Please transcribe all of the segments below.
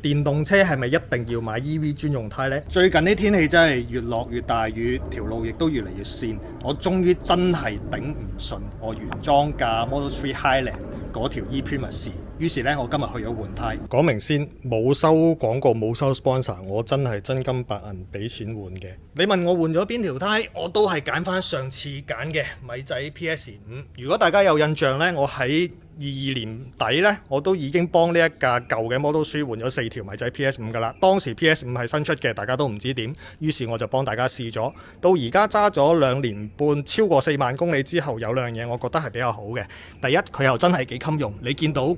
電動車係咪一定要買 EV 專用胎呢？最近啲天氣真係越落越大雨，條路亦都越嚟越跣，我終於真係頂唔順我原裝架 Model 3 Highland 嗰條 ePrimacy， 於是呢，我今日去咗換胎。講明先，冇收廣告，冇收 sponsor， 我真係真金白銀俾錢換嘅。你問我換咗邊條胎，我都係揀翻上次揀嘅米仔 PS5。如果大家有印象呢，我喺22年底呢，我都已經幫呢一架舊嘅 Model 3換咗4條米仔 PS5 噶啦。當時 PS5 係新出嘅，大家都唔知點，於是我就幫大家試咗。到而家揸咗2年半，超過4萬公里之後，有兩樣嘢我覺得係比較好嘅。第一，佢又真係幾襟用，你見到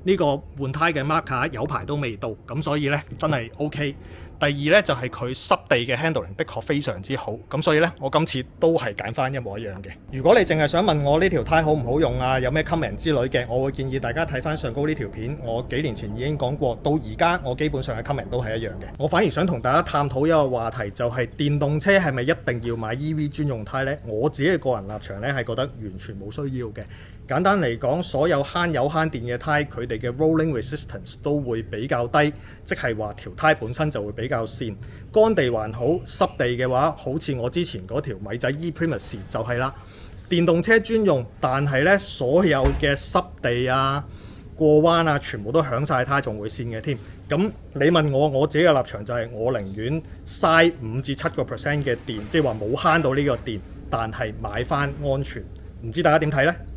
呢個換胎嘅 marker 有排都未到，咁所以呢，真係 OK。第二呢，就係佢濕地嘅 handling 的確非常之好，咁所以呢，我今次都係揀翻一模一樣嘅。如果你淨係想問我呢條胎好唔好用啊，有咩 comment 之類嘅，我會建議大家睇翻上高呢條片，我幾年前已經講過，到而家我基本上嘅 comment 都係一樣嘅。我反而想同大家探討一個話題，就係電動車係咪一定要買 EV 專用胎呢？我自己嘅個人立場呢，係覺得完全冇需要嘅。簡單嚟講，所有慳油慳電嘅胎，佢哋嘅 rolling resistance 都會比較低，即係話條胎本身就會比較跣。乾地還好，濕地嘅話，好似我之前嗰條米仔 ePrimacy 就係啦，電動車專用，但係呢所有嘅濕地啊、過彎啊，全部都響晒胎，仲會跣嘅添。咁你問我自己嘅立場就係，我寧願嘥5至7%嘅電，即係話冇慳到呢個電，但係買翻安全。唔知大家點睇呢？